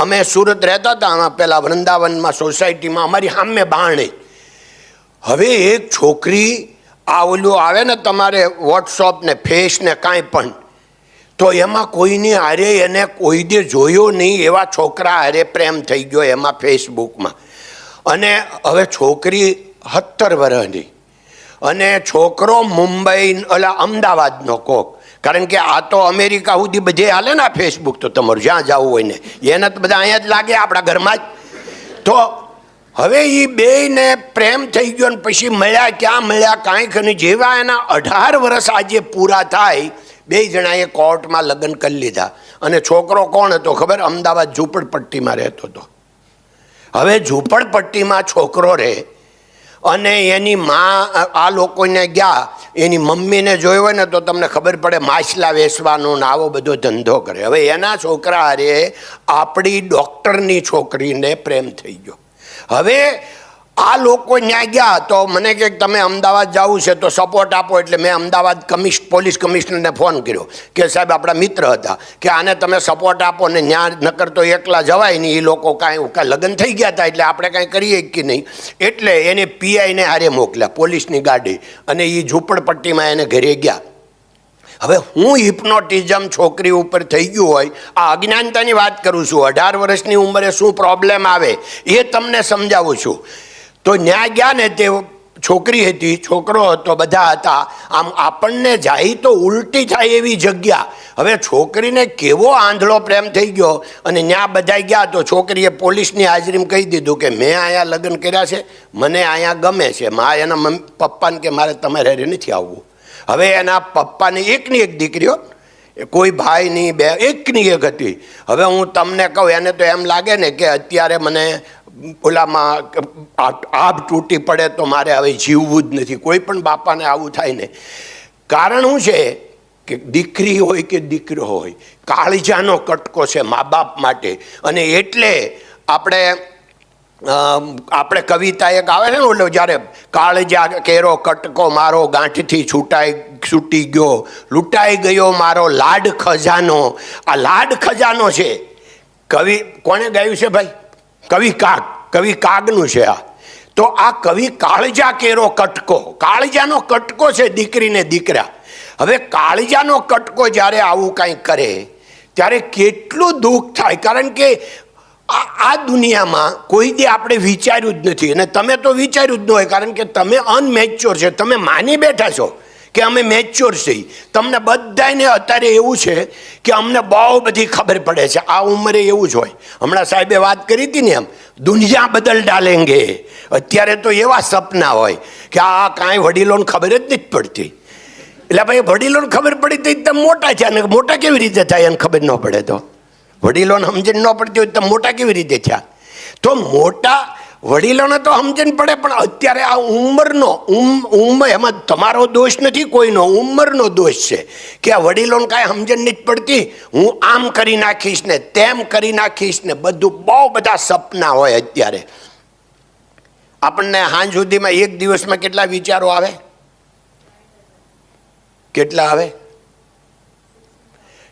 અમે સુરત રહેતા હતા, આમાં પહેલાં વૃંદાવનમાં સોસાયટીમાં અમારી સામે બારણે. હવે એક છોકરી આ ઓલું આવે ને તમારે વોટ્સઅપ ને ફેસ ને કાંઈ પણ, તો એમાં કોઈની હારે એને કોઈ દે જોયો નહીં એવા છોકરા હારે પ્રેમ થઈ ગયો એમાં ફેસબુકમાં. અને હવે છોકરી 17 વર્ષની અને છોકરો મુંબઈ ઓલા અમદાવાદનો કોક. કારણ કે આ તો અમેરિકા સુધી બધે હાલે ને આ ફેસબુક, તો તમારું જ્યાં જવું હોય ને એને તો બધા અહીંયા જ લાગે આપણા ઘરમાં જ. તો હવે એ બેયને પ્રેમ થઈ ગયો ને પછી મળ્યા, ક્યાં મળ્યા કાંઈક નહીં. જેવા એના 18 વર્ષ આજે પૂરા થાય, 2 જણાએ કોર્ટમાં લગ્ન કરી લીધા. અને છોકરો કોણ હતો ખબર? અમદાવાદ ઝૂંપડપટ્ટીમાં રહેતો હતો. હવે ઝૂંપડપટ્ટીમાં છોકરો રહે અને એની માં આ લોકોને ગયા, એની મમ્મીને જોઈ હોય ને તો તમને ખબર પડે માછલા વેચવાનો ને આવો બધો ધંધો કરે. હવે એના છોકરા હારે આપણી ડૉક્ટરની છોકરીને પ્રેમ થઈ ગયો. હવે આ લોકો ત્યાં ગયા તો મને કહે તમે અમદાવાદ જવું છે તો સપોર્ટ આપો. એટલે મેં અમદાવાદ પોલીસ કમિશનરને ફોન કર્યો કે સાહેબ આપણા મિત્ર હતા, કે આને તમે સપોર્ટ આપો ને ત્યાં નકર તો એકલા જવાય નહીં. એ લોકો કાંઈ લગ્ન થઈ ગયા હતા એટલે આપણે કાંઈ કરીએ કે નહીં. એટલે એને પીઆઈને હારે મોકલ્યા, પોલીસની ગાડી, અને એ ઝૂંપડપટ્ટીમાં એને ઘરે ગયા. હવે હું હિપ્નોટિઝમ છોકરી ઉપર થઈ ગયું હોય, આ અજ્ઞાનતાની વાત કરું છું. 18 વર્ષની ઉંમરે શું પ્રોબ્લેમ આવે એ તમને સમજાવું છું. તો ન્યા ગયા ને, તે છોકરી હતી, છોકરો હતો, બધા હતા. આમ આપણને જાય તો ઉલટી થાય એવી જગ્યા. હવે છોકરીને કેવો આંધળો પ્રેમ થઈ ગયો. અને ન્યા બધા ગયા તો છોકરીએ પોલીસની હાજરીમાં કહી દીધું કે મેં અહીંયા લગ્ન કર્યા છે, મને અહીંયા ગમે છે. એના પપ્પાને કે મારે તમારે હારે નથી આવવું. હવે એના પપ્પાની એકની એક દીકરીઓ, કોઈ ભાઈ નહીં, બે એકની એક હતી. હવે હું તમને કહું, એને તો એમ લાગે ને કે અત્યારે મને ઓલામાં આભ તૂટી પડે તો મારે હવે જીવવું જ નથી. કોઈ પણ બાપાને આવું થાય ને. કારણ શું છે કે દીકરી હોય કે દીકરો હોય, કાળજાનો કટકો છે મા બાપ માટે. અને એટલે આપણે કવિતા એક આવે છે ને, ઓલો જ્યારે કાળજા કેરો કટકો મારો ગાંઠથી છૂટી ગયો, લૂંટાઈ ગયો મારો લાડ ખજાનો. આ લાડ ખજાનો છે. કવિ કોણે ગાયું છે ભાઈ? કવિ કાગનું છે આ. તો આ કવિ કાળજા કેરો કટકો, કાળજાનો કટકો છે દીકરીને દીકરા. હવે કાળજાનો કટકો જ્યારે આવું કાંઈ કરે ત્યારે કેટલું દુઃખ થાય. કારણ કે આ દુનિયામાં કોઈ દે આપણે વિચાર્યું જ નથી. અને તમે તો વિચાર્યું જ ન હોય, કારણ કે તમે અનમેચ્યોર છે. તમે માની બેઠા છો કે અમે મેચ્યોર છીએ. તમને બધાને અત્યારે એવું છે કે અમને બહુ બધી ખબર પડે છે. આ ઉંમરે એવું જ હોય. હમણાં સાહેબે વાત કરી હતી ને, એમ દુનિયા બદલ ડાલેંગે. અત્યારે તો એવા સપના હોય કે આ કાંઈ વડીલોને ખબર જ નથી પડતી. એટલે ભાઈ વડીલોને ખબર પડી તો તમે મોટા છે, અને મોટા કેવી રીતે થાય એને ખબર ન પડે તો? વડીલોને સમજણ ન પડતી હોય તો મોટા કેવી રીતે થયા? તો મોટા વડીલોને તો સમજણ પડે, પણ અત્યારે આ ઉંમરનો એમાં તમારો દોષ નથી કોઈનો, ઉંમરનો દોષ છે કે આ વડીલોને કાંઈ સમજણ નથી પડતી. હું આમ કરી નાખીશ ને તેમ કરી નાખીશ ને, બધું બહુ બધા સપના હોય. અત્યારે આપણને સાંજ સુધીમાં એક દિવસમાં કેટલા વિચારો આવે? કેટલા આવે?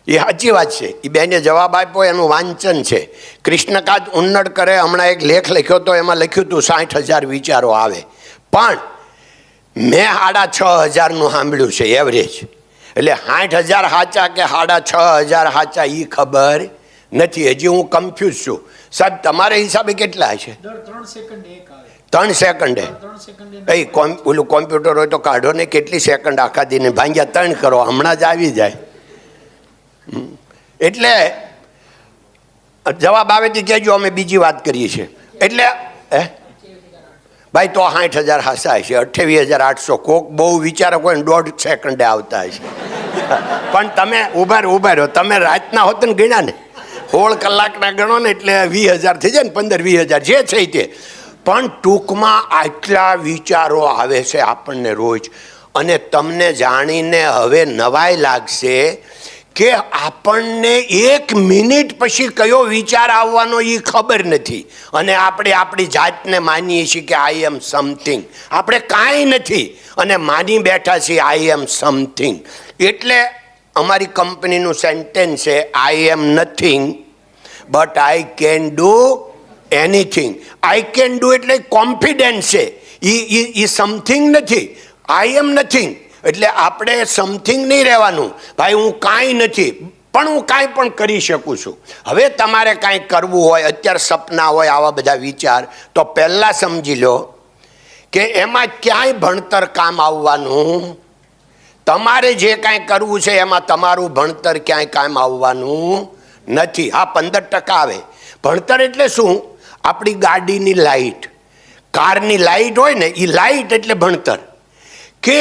એ સાચી વાત છે. એ બેને જવાબ આપ્યો, એનું વાંચન છે. કૃષ્ણકાંત ઉન્નડકરે હમણાં એક લેખ લખ્યો હતો, એમાં લખ્યું હતું 60,000 વિચારો આવે. પણ મેં 6,500 સાંભળ્યું છે એવરેજ. એટલે 60,000 સાચા કે 6,500 સાચા એ ખબર નથી. હજી હું કન્ફ્યુઝ છું. સાહેબ તમારા હિસાબે કેટલા હશે? 3 સેકન્ડે. ઓલું કોમ્પ્યુટર હોય તો કાઢો ને, કેટલી સેકન્ડ આખા દીને ભાંગ્યા 3 કરો, હમણાં જ આવી જાય. એટલે જવાબ આવે તો કહેજો, અમે બીજી વાત કરીએ છીએ. એટલે ભાઈ તો 60,000 હાસા હશે, 28,800. કોક બહુ વિચારો કોઈ 1.5 સેકન્ડે આવતા હશે. પણ તમે ઉભા રહ્યો, તમે રાતના હોત ને ગણ્યા ને, 16 કલાકના ગણો ને એટલે 20,000 થઈ જાય ને, 15-20,000 જે છે તે. પણ ટૂંકમાં આટલા વિચારો આવે છે આપણને રોજ. અને તમને જાણીને હવે નવાઈ લાગશે કે આપણને 1 મિનિટ પછી કયો વિચાર આવવાનો એ ખબર નથી. અને આપણે આપણી જાતને માનીએ છીએ કે આઈ એમ સમથિંગ. આપણે કાંઈ નથી અને માની બેઠા છીએ આઈ એમ સમથિંગ. એટલે અમારી કંપનીનું સેન્ટેન્સ છે I am nothing but I can do anything. I can do એટલે કોન્ફિડન્સ છે, એ સમથિંગ નથી. આઈ એમ નથિંગ એટલે આપણે સમથિંગ નહીં રહેવાનું. ભાઈ હું કાંઈ નથી પણ હું કાંઈ પણ કરી શકું છું. હવે તમારે કાંઈ કરવું હોય, અત્યારે સપના હોય, આવા બધા વિચાર, તો પહેલાં સમજી લો કે એમાં ક્યાંય ભણતર કામ આવવાનું. તમારે જે કાંઈ કરવું છે એમાં તમારું ભણતર ક્યાંય કામ આવવાનું નથી. હા 15% આવે. ભણતર એટલે શું? આપણી ગાડીની લાઇટ, કારની લાઇટ હોય ને, એ લાઇટ એટલે ભણતર. કે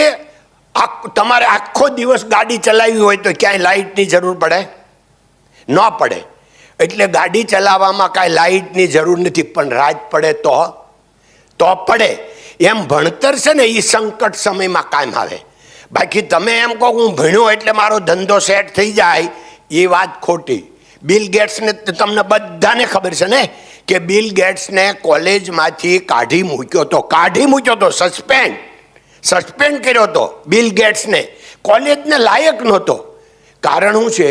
તમારે આખો દિવસ ગાડી ચલાવવી હોય તો ક્યાંય લાઇટની જરૂર પડે? ન પડે. એટલે ગાડી ચલાવવામાં કાંઈ લાઇટની જરૂર નથી, પણ રાત પડે તો પડે. એમ ભણતર છે ને, એ સંકટ સમયમાં કામ આવે. બાકી તમે એમ કહો હું ભણ્યો એટલે મારો ધંધો સેટ થઈ જાય, એ વાત ખોટી. બિલ ગેટ્સને તમને બધાને ખબર છે ને કે બિલ ગેટ્સને કોલેજમાંથી કાઢી મૂક્યો તો સસ્પેન્ડ કર્યો હતો બિલ ગેટ્સને. કોલેજને લાયક નહોતો. કારણ શું છે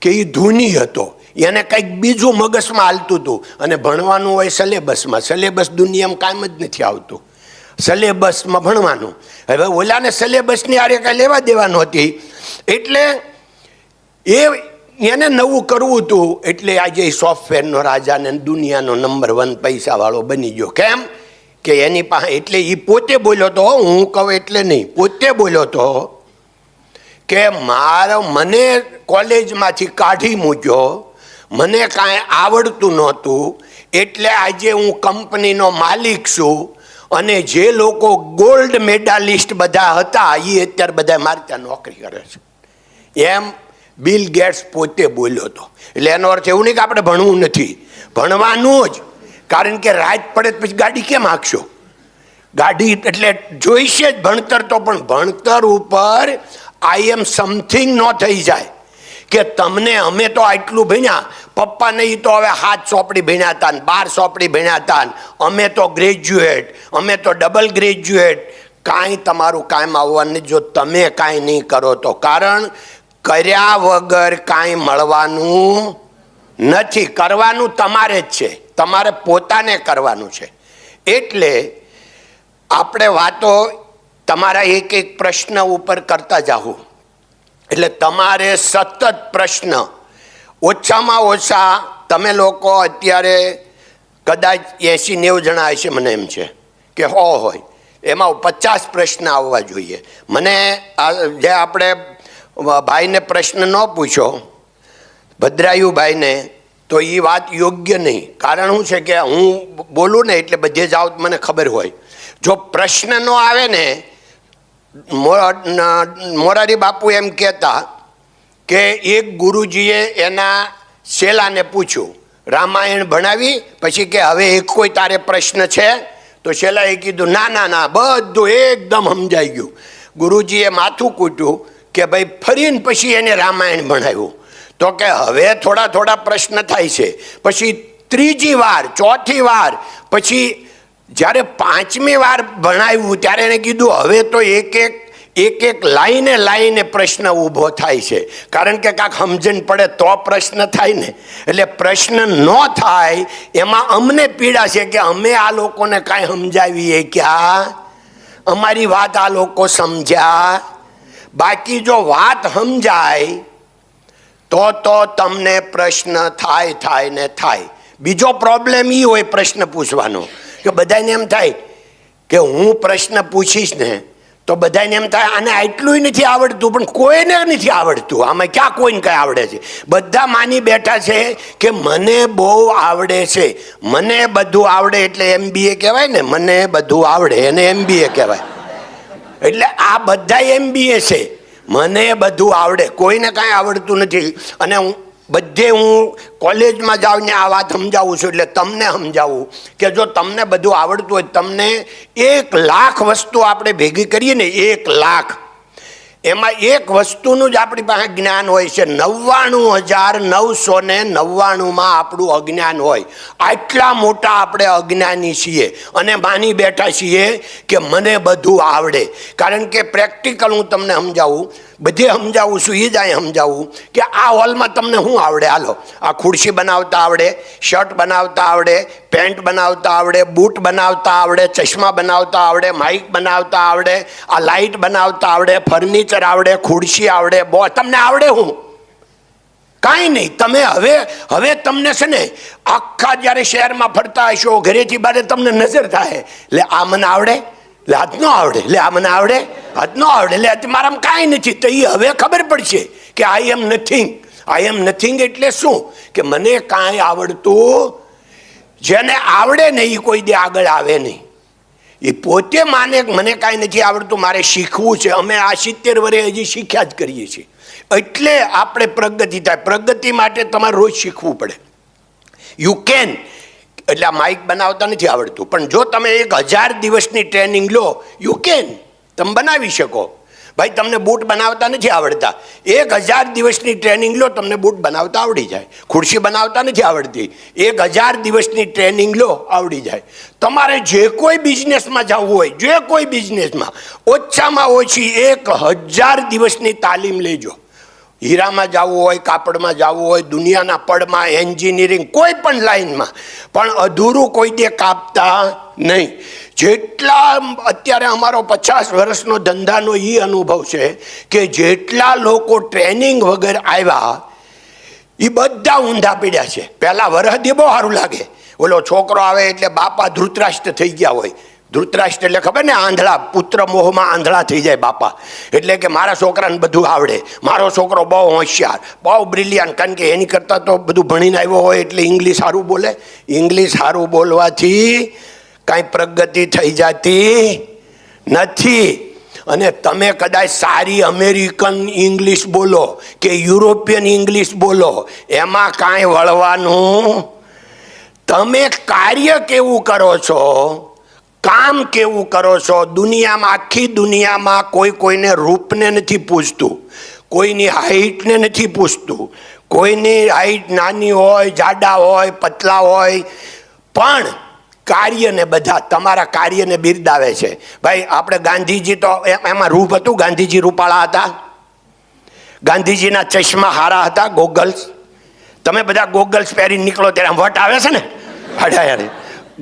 કે એ ધૂની હતો, એને કંઈક બીજું મગજમાં હાલતું હતું. અને ભણવાનું હોય સિલેબસમાં. સિલેબસ દુનિયામાં કાંઈ જ નથી આવતું. સિલેબસમાં ભણવાનું. હવે ઓલાને સિલેબસની આરે કાંઈ લેવા દેવાનું હતી, એટલે એને નવું કરવું હતું. એટલે આજે સોફ્ટવેરનો રાજા ને દુનિયાનો નંબર 1 પૈસાવાળો બની ગયો. કેમ કે એની પાસે, એટલે એ પોતે બોલ્યો તો, હું કહું એટલે નહીં, પોતે બોલ્યો તો કે મને કોલેજમાંથી કાઢી મૂક્યો, મને કાંઈ આવડતું નહોતું, એટલે આજે હું કંપનીનો માલિક છું. અને જે લોકો ગોલ્ડ મેડાલિસ્ટ બધા હતા એ અત્યારે બધા મારી ત્યાં નોકરી કરે છે. એમ બિલ ગેટ્સ પોતે બોલ્યો હતો. એટલે એનો અર્થ એવું નહીં કે આપણે ભણવું નથી, ભણવાનું જ. કારણ કે રાત પડે પછી ગાડી કેમ હાંકશો? ગાડી એટલે જોઈશે જ ભણતર. તો પણ ભણતર ઉપર આઈ એમ સમથિંગ ન થઈ જાય કે તમને અમે તો આટલું ભણ્યા, પપ્પા નહીં તો હવે 7 ચોપડી ભણ્યા હતા, 12 ચોપડી ભણ્યા હતા, અમે તો ગ્રેજ્યુએટ, અમે તો ડબલ ગ્રેજ્યુએટ. કાંઈ તમારું કામ આવવાનું જો તમે કાંઈ નહીં કરો તો. કારણ કર્યા વગર કાંઈ મળવાનું નથી. કરવાનું તમારે જ છે, તમારે પોતાને કરવાનું છે. એટલે આપણે વાતો તમારા એક પ્રશ્ન ઉપર કરતા જાઓ. એટલે તમારે સતત પ્રશ્ન, ઓછામાં ઓછા તમે લોકો અત્યારે કદાચ 80-90 જણા હશે, મને એમ છે કે હોય એમાં 50 પ્રશ્ન આવવા જોઈએ. મને જે આપણે ભાઈને પ્રશ્ન ન પૂછો, ભદ્રાયુભાઈને, તો એ વાત યોગ્ય નહીં. કારણ શું છે કે હું બોલું ને એટલે બધે જાઓ મને ખબર હોય. જો પ્રશ્ન ન આવે ને, મોરારી બાપુ એમ કહેતા કે એક ગુરુજીએ એના શેલાને પૂછ્યું, રામાયણ ભણાવી પછી કે હવે એક કોઈ તારે પ્રશ્ન છે? તો શેલાએ કીધું ના બધું એકદમ સમજાઈ ગયું. ગુરુજીએ માથું કૂટ્યું કે ભાઈ ફરીને પછી એને રામાયણ ભણાવ્યું. તો કે હવે થોડા પ્રશ્ન થાય છે. પછી 3જી વાર, 4થી વાર, પછી જ્યારે 5મી વાર ભણાવ્યું ત્યારે એને કીધું હવે તો એક લાઈને પ્રશ્ન ઊભો થાય છે. કારણ કે કાંઈક સમજણ પડે તો પ્રશ્ન થાય ને. એટલે પ્રશ્ન ન થાય એમાં અમને પીડા છે કે અમે આ લોકોને કાંઈ સમજાવીએ ક્યાં? અમારી વાત આ લોકો સમજ્યા? બાકી જો વાત સમજાય તો તમને પ્રશ્ન થાય. બીજો પ્રોબ્લેમ એ હોય પ્રશ્ન પૂછવાનો કે બધાને એમ થાય કે હું પ્રશ્ન પૂછીશ ને તો બધાને એમ થાય આને આટલું નથી આવડતું. પણ કોઈને નથી આવડતું. આમાં ક્યાં કોઈને કંઈ આવડે છે? બધા માની બેઠા છે કે મને બહુ આવડે છે, મને બધું આવડે. એટલે MBA કહેવાય ને, મને બધું આવડે, એને MBA કહેવાય. એટલે આ બધા MBA છે, મને બધું આવડે, કોઈને કાંઈ આવડતું નથી. અને હું કોલેજમાં જાઉં ને આ વાત સમજાવું છું. એટલે તમને સમજાવું કે જો તમને બધું આવડતું હોય, તમને 1 લાખ વસ્તુ આપણે ભેગી કરીએ ને, 1 લાખ, એમાં એક વસ્તુનું જ આપણી પાસે જ્ઞાન હોય છે. 99,999 આપણું અજ્ઞાન હોય. આટલા મોટા આપણે અજ્ઞાની છીએ અને માની બેઠા છીએ કે મને બધું આવડે. કારણ કે પ્રેક્ટિકલ હું તમને સમજાવું, બધે સમજાવું છું એ જ અહીં સમજાવું કે આ હોલમાં તમને શું આવડે? હાલો, આ ખુરશી બનાવતા આવડે, શર્ટ બનાવતા આવડે, પેન્ટ બનાવતા આવડે, બૂટ બનાવતા આવડે, ચશ્મા બનાવતા આવડે, માઇક બનાવતા આવડે, આ લાઇટ બનાવતા આવડે, ફર્નિચર આવડે, ખુરશી આવડે, તમને આવડે શું? કાંઈ નહીં. તમે હવે તમને છે ને આખા જ્યારે શહેરમાં ફરતા હશો, ઘરેથી બારે તમને નજર થાય, એટલે આ મને આવડે, એટલે હાથ ન આવડે, એટલે આ મને આવડે, હાથ ન આવડે, એટલે મારામાં કાંઈ નથી. તો એ હવે ખબર પડશે કે આઈ am nothing. I am nothing એટલે શું? કે મને કાંઈ આવડતું, જેને આવડે ને એ કોઈ દે આગળ આવે નહીં. એ પોતે માને મને કાંઈ નથી આવડતું, મારે શીખવું છે. અમે આ 70 વર્ષે હજી શીખ્યા જ કરીએ છીએ. એટલે આપણે પ્રગતિ થાય. પ્રગતિ માટે તમારે રોજ શીખવું પડે. You can. એટલે આ માઇક બનાવતા નથી આવડતું, પણ જો તમે 1000 દિવસની ટ્રેનિંગ લો, યુ કેન, તમે બનાવી શકો. ભાઈ તમને બૂટ બનાવતા નથી આવડતા, 1000 દિવસની ટ્રેનિંગ લો, તમને બૂટ બનાવતા આવડી જાય. ખુરશી બનાવતા નથી આવડતી, 1000 દિવસની ટ્રેનિંગ લો, આવડી જાય. તમારે જે કોઈ બિઝનેસમાં જવું હોય, જે કોઈ બિઝનેસમાં ઓછામાં ઓછી 1000 દિવસની તાલીમ લેજો. હીરામાં જવું હોય, કાપડમાં જવું હોય, દુનિયાના પડમાં, એન્જિનિયરિંગ, કોઈ પણ લાઈનમાં, પણ અધૂરું કોઈ દે કાપતા નહીં. જેટલા અત્યારે અમારો 50 વર્ષનો ધંધાનો એ અનુભવ છે કે જેટલા લોકો ટ્રેનિંગ વગર આવ્યા એ બધા ઊંધા પીડ્યા છે. પહેલાં વરહદી બહુ સારું લાગે, ઓલો છોકરો આવે એટલે બાપા ધૃતરાષ્ટ્ર થઈ ગયા હોય. ધૃતરાષ્ટ્ર એટલે ખબર ને, આંધળા, પુત્ર મોહમાં આંધળા થઈ જાય બાપા. એટલે કે મારા છોકરાને બધું આવડે, મારો છોકરો બહુ હોશિયાર, બહુ બ્રિલિયન્ટ, કારણ કે એની કરતાં તો બધું ભણીને આવ્યો હોય એટલે ઇંગ્લિશ સારું બોલે. ઇંગ્લિશ સારું બોલવાથી કાંઈ પ્રગતિ થઈ જતી નથી. અને તમે કદાચ સારી અમેરિકન ઇંગ્લિશ બોલો કે યુરોપિયન ઇંગ્લિશ બોલો, એમાં કાંઈ વળવાનું. તમે કાર્ય કેવું કરો છો, કામ કેવું કરો છો. દુનિયામાં, આખી દુનિયામાં કોઈ કોઈને રૂપને નથી પૂછતું, કોઈની હાઈટને નથી પૂછતું. કોઈની હાઈટ નાની હોય, જાડા હોય, પતલા હોય, પણ કાર્યને બધા તમારા કાર્યને બિરદાવે છે. ભાઈ આપણે ગાંધીજી તો એમાં રૂપ હતું, ગાંધીજી રૂપાળા હતા, ગાંધીજીના ચશ્મા હારા હતા, ગોગલ્સ. તમે બધા ગોગલ્સ પહેરીને નીકળો ત્યારે વટ આવે છે ને, હડાયારે.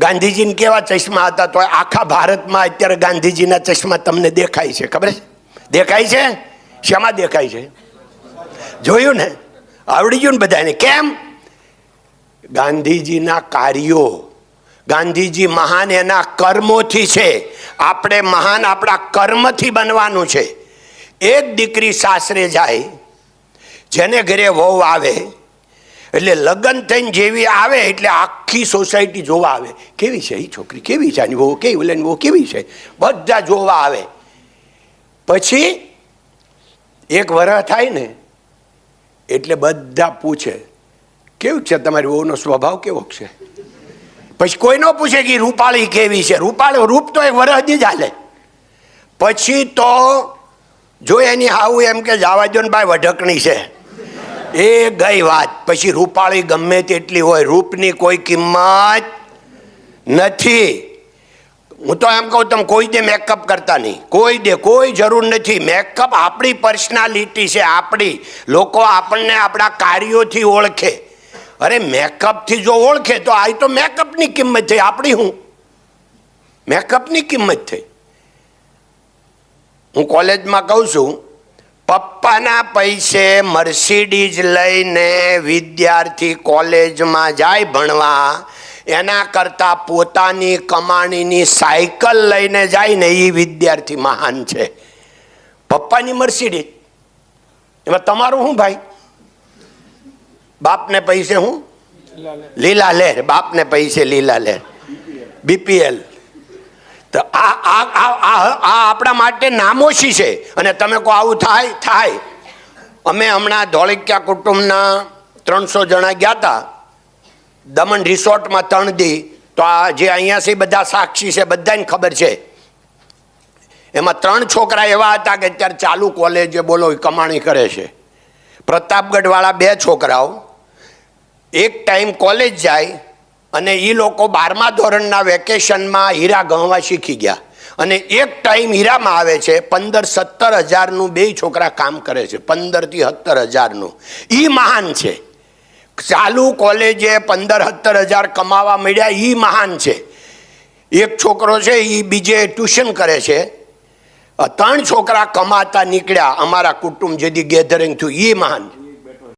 ગાંધીજીને કેવા ચશ્મા હતા, તો આખા ભારતમાં અત્યારે ગાંધીજીના ચશ્મા તમને દેખાય છે, ખબર છે? દેખાય છે. શેમાં દેખાય છે? જોયું ને, આવડી ગયું ને બધાને. કેમ? ગાંધીજીના કાર્યો. ગાંધીજી મહાન એના કર્મોથી છે. આપણે મહાન આપણા કર્મથી બનવાનું છે. એક દીકરી સાસરે જાય, જેને ઘરે વહુ આવે એટલે લગ્ન થઈને જેવી આવે એટલે આખી સોસાયટી જોવા આવે, કેવી છે એ છોકરી, કેવી છે આની વહુ, કેવી ઓલાની વહુ કેવી છે, બધા જોવા આવે. પછી એક વરસ થાય ને એટલે બધા પૂછે, કેવું છે તમારી વહુનો સ્વભાવ કેવો છે? પછી કોઈ ન પૂછે કે રૂપાળી કેવી છે. રૂપાળી રૂપ તો એક વરસ જ હાલે. પછી તો જો એની હાવું એમ કે જવા દો ને ભાઈ, વઢકણી છે, એ ગઈ વાત. પછી રૂપાળી ગમે તેટલી હોય, રૂપની કોઈ કિંમત નથી. હું તો એમ કહું, તમે કોઈ દે મેકઅપ કરતા નહીં, કોઈ દે, કોઈ જરૂર નથી. મેકઅપ આપણી પર્સનાલિટી છે, આપણી. લોકો આપણને આપણા કાર્યોથી ઓળખે. અરે મેકઅપથી જો ઓળખે તો આ તો મેકઅપની કિંમત થઈ, આપણી હું મેકઅપની કિંમત થઈ. હું કોલેજમાં કહું છું, પપ્પાના પૈસે મર્સિડીઝ લઈને વિદ્યાર્થી કોલેજમાં જાય ભણવા, એના કરતાં પોતાની કમાણીની સાયકલ લઈને જાય ને એ વિદ્યાર્થી મહાન છે. પપ્પાની મર્સિડીઝ, એમાં તમારું શું ભાઈ? બાપને પૈસે હું લીલા લહેર, બાપને પૈસે લીલા લહેર, બીપીએલ. તો આ આપણા માટે નામોશી છે. અને તમે કહો આવું થાય? થાય. અમે હમણાં ધોળકિયા કુટુંબના 300 જણા ગયા હતા દમણ રિસોર્ટમાં 3 દી. તો આ જે અહીંયા છે બધા સાક્ષી છે, બધાને ખબર છે. એમાં 3 છોકરા એવા હતા કે અત્યારે ચાલુ કોલેજે બોલો કમાણી કરે છે. પ્રતાપગઢવાળા 2 છોકરાઓ એક ટાઈમ કોલેજ જાય અને એ લોકો 12મા ધોરણના વેકેશનમાં હીરા ગણવા શીખી ગયા. અને એક ટાઈમ હીરામાં આવે છે 15-17 હજારનું, 2 છોકરા કામ કરે છે, 15 થી 17 હજારનું. એ મહાન છે. ચાલુ કોલેજે 15-17 હજાર કમાવા મળ્યા, એ મહાન છે. એક છોકરો છે એ બીજે ટ્યુશન કરે છે, 3 છોકરા કમાતા નીકળ્યા અમારા કુટુંબ જેથી ગેધરિંગ થયું, એ મહાન છે.